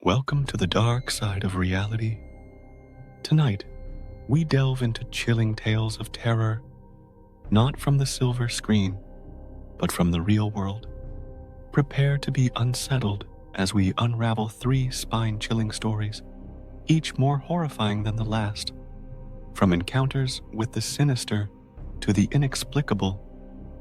Welcome to the dark side of reality. Tonight, we delve into chilling tales of terror, not from the silver screen, but from the real world. Prepare to be unsettled as we unravel 3 spine-chilling stories, each more horrifying than the last. From encounters with the sinister to the inexplicable,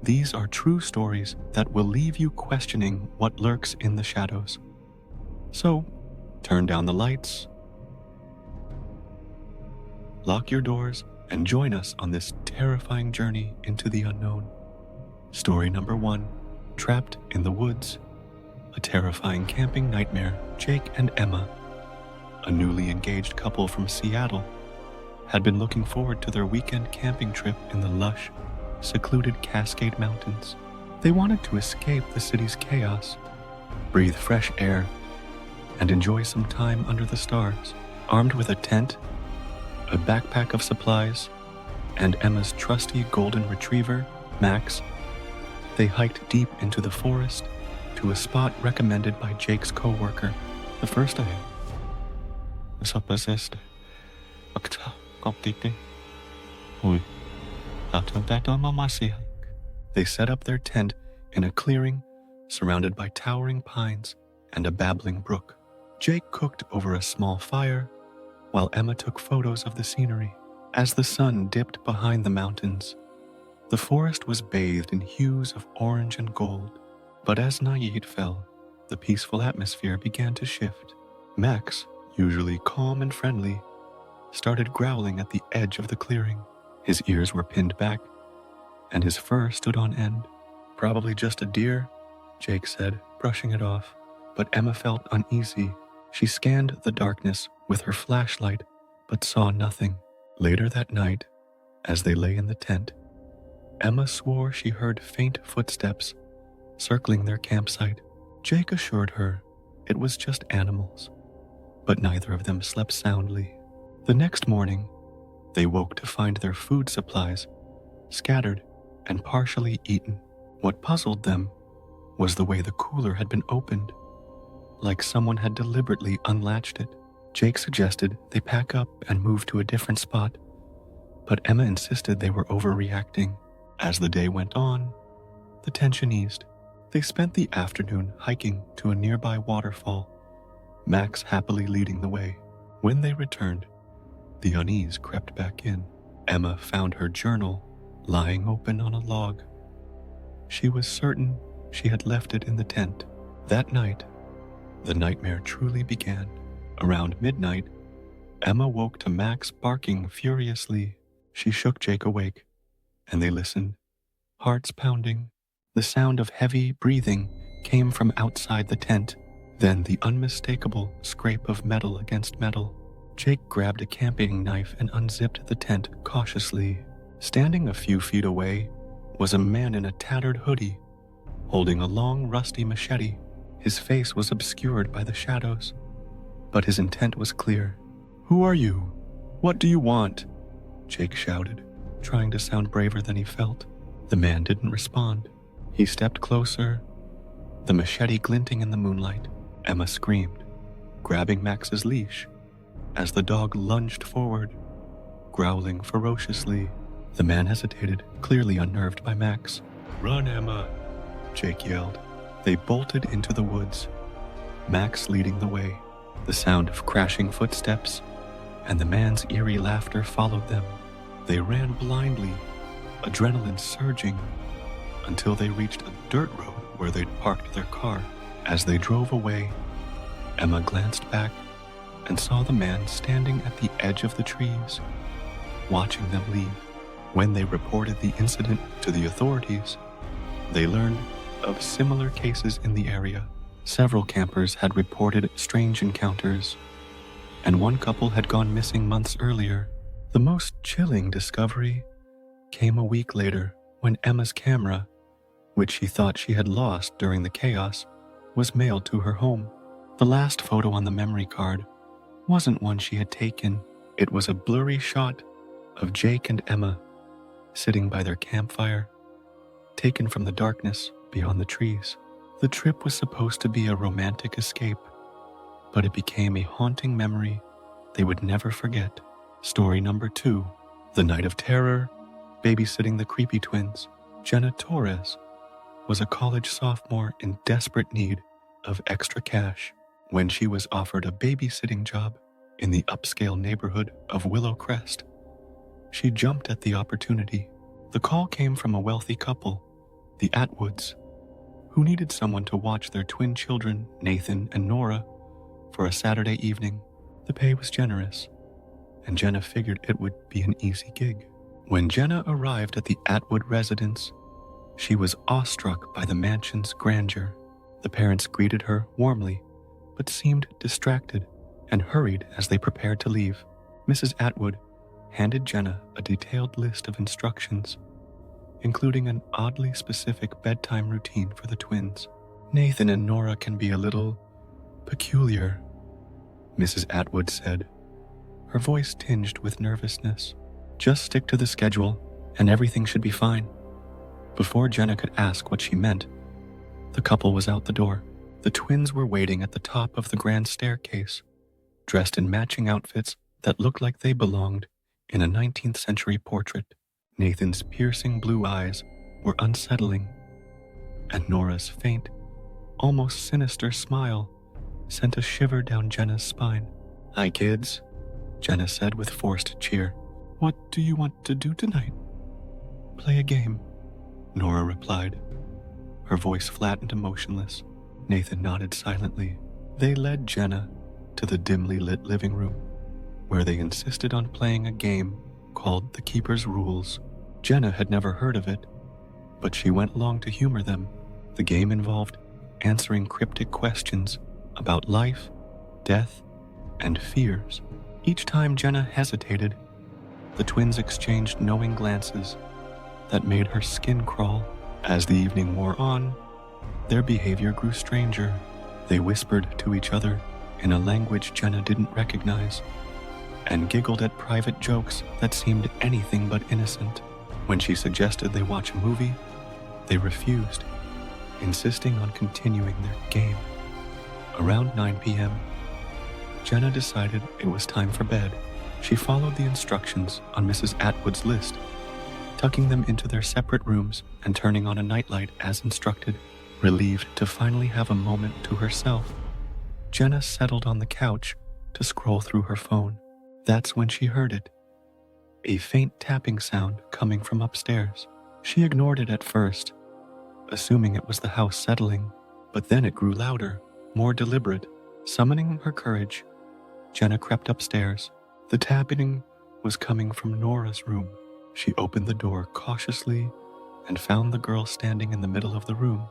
these are true stories that will leave you questioning what lurks in the shadows. So, turn down the lights, lock your doors, and join us on this terrifying journey into the unknown. Story number 1, Trapped in the Woods. A terrifying camping nightmare. Jake and Emma, a newly engaged couple from Seattle, had been looking forward to their weekend camping trip in the lush, secluded Cascade Mountains. They wanted to escape the city's chaos, breathe fresh air, and enjoy some time under the stars. Armed with a tent, a backpack of supplies, and Emma's trusty golden retriever, Max, they hiked deep into the forest to a spot recommended by Jake's co-worker. The first day. They set up their tent in a clearing surrounded by towering pines and a babbling brook. Jake cooked over a small fire, while Emma took photos of the scenery. As the sun dipped behind the mountains, the forest was bathed in hues of orange and gold. But as night fell, the peaceful atmosphere began to shift. Max, usually calm and friendly, started growling at the edge of the clearing. His ears were pinned back, and his fur stood on end. "Probably just a deer," Jake said, brushing it off. But Emma felt uneasy. She scanned the darkness with her flashlight, but saw nothing. Later that night, as they lay in the tent, Emma swore she heard faint footsteps circling their campsite. Jake assured her it was just animals, but neither of them slept soundly. The next morning, they woke to find their food supplies scattered and partially eaten. What puzzled them was the way the cooler had been opened, like someone had deliberately unlatched it. Jake suggested they pack up and move to a different spot, but Emma insisted they were overreacting. As the day went on, the tension eased. They spent the afternoon hiking to a nearby waterfall, Max happily leading the way. When they returned, the unease crept back in. Emma found her journal lying open on a log. She was certain she had left it in the tent. That night, the nightmare truly began. Around midnight, Emma woke to Max barking furiously. She shook Jake awake, and they listened, hearts pounding. The sound of heavy breathing came from outside the tent, then the unmistakable scrape of metal against metal. Jake grabbed a camping knife and unzipped the tent cautiously. Standing a few feet away was a man in a tattered hoodie, holding a long, rusty machete. His face was obscured by the shadows, but his intent was clear. "Who are you? What do you want?" Jake shouted, trying to sound braver than he felt. The man didn't respond. He stepped closer, the machete glinting in the moonlight. Emma screamed, grabbing Max's leash, as the dog lunged forward, growling ferociously. The man hesitated, clearly unnerved by Max. "Run, Emma," Jake yelled. They bolted into the woods, Max leading the way. The sound of crashing footsteps and the man's eerie laughter followed them. They ran blindly, adrenaline surging, until they reached a dirt road where they'd parked their car. As they drove away, Emma glanced back and saw the man standing at the edge of the trees, watching them leave. When they reported the incident to the authorities, they learned of similar cases in the area. Several campers had reported strange encounters, and one couple had gone missing months earlier. The most chilling discovery came a week later when Emma's camera, which she thought she had lost during the chaos, was mailed to her home. The last photo on the memory card wasn't one she had taken. It was a blurry shot of Jake and Emma sitting by their campfire, taken from the darkness beyond the trees. The trip was supposed to be a romantic escape, but it became a haunting memory they would never forget. Story number 2, The Night of Terror, Babysitting the Creepy Twins. Jenna Torres was a college sophomore in desperate need of extra cash when she was offered a babysitting job in the upscale neighborhood of Willow Crest. She jumped at the opportunity. The call came from a wealthy couple, the Atwoods, who needed someone to watch their twin children, Nathan and Nora, for a Saturday evening. The pay was generous, and Jenna figured it would be an easy gig. When Jenna arrived at the Atwood residence, she was awestruck by the mansion's grandeur. The parents greeted her warmly, but seemed distracted and hurried as they prepared to leave. Mrs. Atwood handed Jenna a detailed list of instructions, including an oddly specific bedtime routine for the twins. Nathan and Nora can be a little peculiar, Mrs. Atwood said, her voice tinged with nervousness. Just stick to the schedule, and everything should be fine. Before Jenna could ask what she meant, the couple was out the door. The twins were waiting at the top of the grand staircase, dressed in matching outfits that looked like they belonged in a 19th century portrait. Nathan's piercing blue eyes were unsettling, and Nora's faint, almost sinister smile sent a shiver down Jenna's spine. "Hi, kids," Jenna said with forced cheer. "What do you want to do tonight?" "Play a game," Nora replied, her voice flat and emotionless. Nathan nodded silently. They led Jenna to the dimly lit living room, where they insisted on playing a game called The Keeper's Rules. Jenna had never heard of it, but she went along to humor them. The game involved answering cryptic questions about life, death, and fears. Each time Jenna hesitated, the twins exchanged knowing glances that made her skin crawl. As the evening wore on, their behavior grew stranger. They whispered to each other in a language Jenna didn't recognize, and giggled at private jokes that seemed anything but innocent. When she suggested they watch a movie, they refused, insisting on continuing their game. Around 9 p.m., Jenna decided it was time for bed. She followed the instructions on Mrs. Atwood's list, tucking them into their separate rooms and turning on a nightlight as instructed. Relieved to finally have a moment to herself, Jenna settled on the couch to scroll through her phone. That's when she heard it, a faint tapping sound coming from upstairs. She ignored it at first, assuming it was the house settling, but then it grew louder, more deliberate. Summoning her courage, Jenna crept upstairs. The tapping was coming from Nora's room. She opened the door cautiously and found the girl standing in the middle of the room,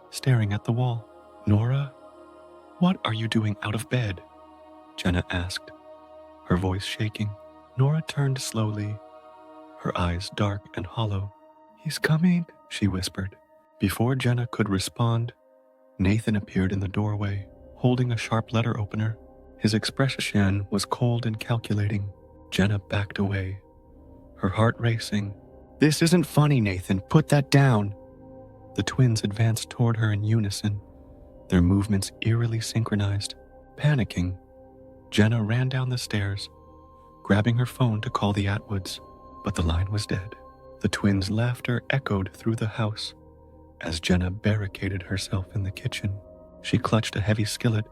staring at the wall. "Nora, what are you doing out of bed?" Jenna asked, her voice shaking. Nora turned slowly, her eyes dark and hollow. "He's coming," she whispered. Before Jenna could respond, Nathan appeared in the doorway, holding a sharp letter opener. His expression was cold and calculating. Jenna backed away, her heart racing. "This isn't funny, Nathan. Put that down." The twins advanced toward her in unison, their movements eerily synchronized. Panicking, Jenna ran down the stairs, grabbing her phone to call the Atwoods, but the line was dead. The twins' laughter echoed through the house as Jenna barricaded herself in the kitchen. She clutched a heavy skillet,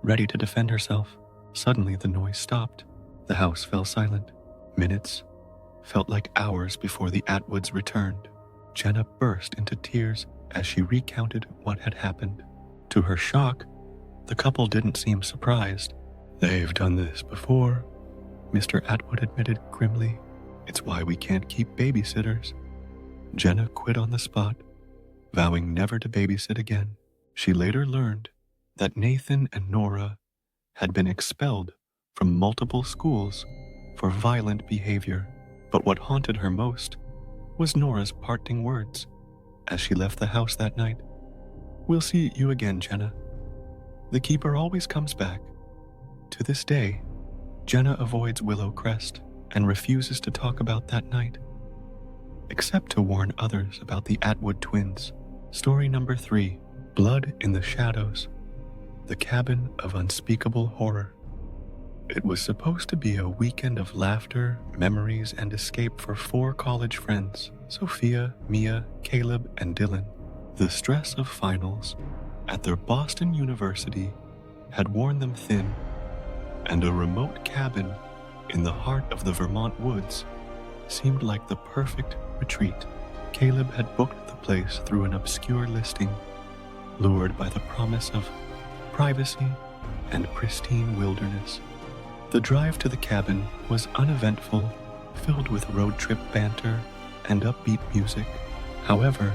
ready to defend herself. Suddenly, the noise stopped. The house fell silent. Minutes felt like hours before the Atwoods returned. Jenna burst into tears as she recounted what had happened. To her shock, the couple didn't seem surprised. "They've done this before," Mr. Atwood admitted grimly. "It's why we can't keep babysitters." Jenna quit on the spot, vowing never to babysit again. She later learned that Nathan and Nora had been expelled from multiple schools for violent behavior. But what haunted her most was Nora's parting words as she left the house that night. "We'll see you again, Jenna. The keeper always comes back." To this day, Jenna avoids Willow Crest and refuses to talk about that night, except to warn others about the Atwood twins. Story number 3, Blood in the Shadows. the cabin of unspeakable horror. It was supposed to be a weekend of laughter, memories, and escape for 4 college friends, Sophia, Mia, Caleb, and Dylan. The stress of finals at their Boston University had worn them thin, and a remote cabin in the heart of the Vermont woods seemed like the perfect retreat. Caleb had booked the place through an obscure listing, lured by the promise of privacy and pristine wilderness. The drive to the cabin was uneventful, filled with road trip banter and upbeat music. However,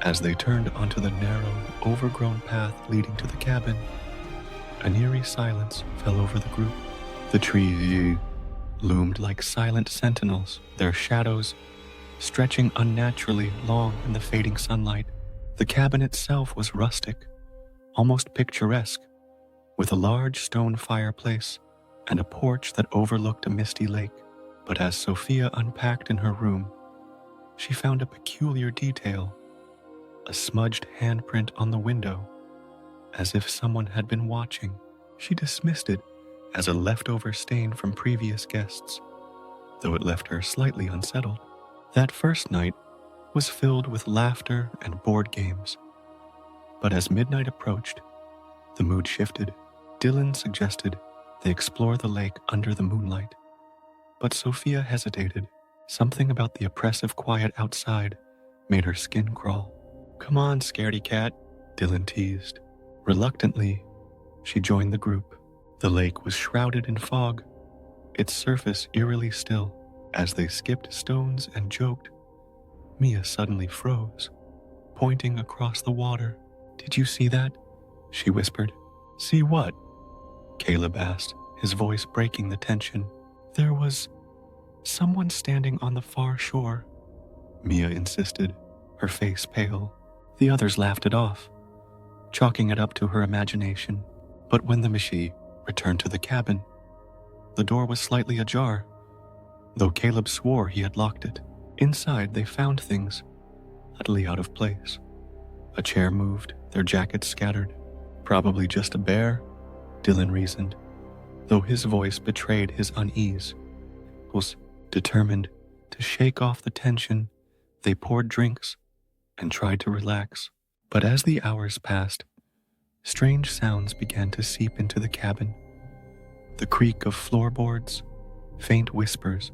as they turned onto the narrow, overgrown path leading to the cabin, an eerie silence fell over the group. The trees loomed like silent sentinels, their shadows stretching unnaturally long in the fading sunlight. The cabin itself was rustic, almost picturesque, with a large stone fireplace and a porch that overlooked a misty lake. But as Sophia unpacked in her room, she found a peculiar detail, a smudged handprint on the window, as if someone had been watching. She dismissed it as a leftover stain from previous guests, though it left her slightly unsettled. That first night was filled with laughter and board games. But as midnight approached, the mood shifted. Dylan suggested they explore the lake under the moonlight, but Sophia hesitated. Something about the oppressive quiet outside made her skin crawl. "Come on, scaredy cat," Dylan teased. Reluctantly, she joined the group. The lake was shrouded in fog, its surface eerily still. As they skipped stones and joked, Mia suddenly froze, pointing across the water. "Did you see that?" she whispered. "See what?" Caleb asked, his voice breaking the tension. "There was someone standing on the far shore," Mia insisted, her face pale. The others laughed it off, chalking it up to her imagination. But when the Mishi returned to the cabin, the door was slightly ajar, though Caleb swore he had locked it. Inside, they found things utterly out of place. A chair moved, their jackets scattered. Probably just a bear, Dylan reasoned, though his voice betrayed his unease. Determined to shake off the tension, they poured drinks and tried to relax. But as the hours passed, strange sounds began to seep into the cabin. The creak of floorboards, faint whispers,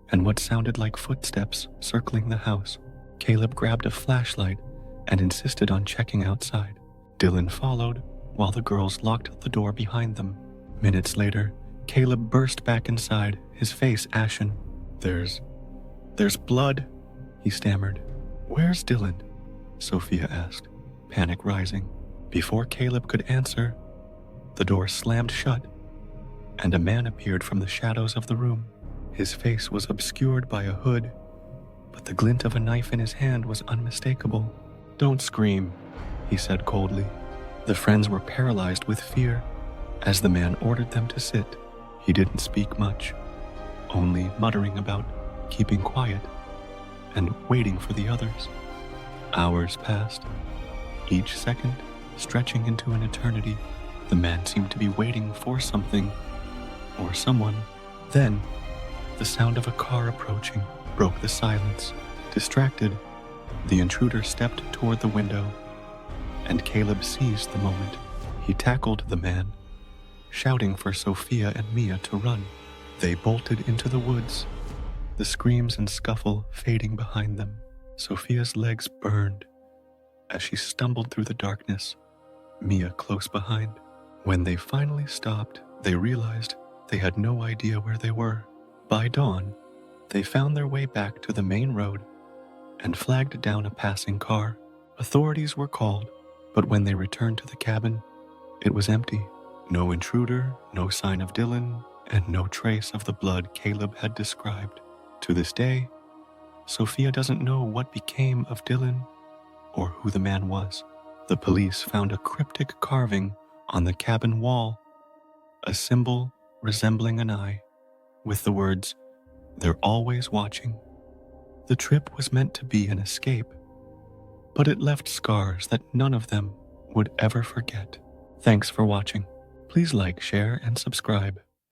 and what sounded like footsteps circling the house. Caleb grabbed a flashlight and insisted on checking outside. Dylan followed while the girls locked the door behind them. Minutes later, Caleb burst back inside, his face ashen. There's blood," he stammered. "Where's Dylan?" Sophia asked, panic rising. Before Caleb could answer, the door slammed shut, and a man appeared from the shadows of the room. His face was obscured by a hood, but the glint of a knife in his hand was unmistakable. "Don't scream," he said coldly. The friends were paralyzed with fear as the man ordered them to sit. He didn't speak much, only muttering about keeping quiet and waiting for the others. Hours passed, each second stretching into an eternity. The man seemed to be waiting for something or someone. Then, the sound of a car approaching broke the silence. Distracted, the intruder stepped toward the window, and Caleb seized the moment. He tackled the man, shouting for Sophia and Mia to run. They bolted into the woods, the screams and scuffle fading behind them. Sophia's legs burned as she stumbled through the darkness, Mia close behind. When they finally stopped, they realized they had no idea where they were. By dawn, they found their way back to the main road and flagged down a passing car. Authorities were called, but when they returned to the cabin, it was empty. No intruder, no sign of Dylan, and no trace of the blood Caleb had described. To this day, Sophia doesn't know what became of Dylan or who the man was. The police found a cryptic carving on the cabin wall, a symbol resembling an eye, with the words, "They're always watching." The trip was meant to be an escape, but it left scars that none of them would ever forget. Thanks for watching. Please like, share, and subscribe.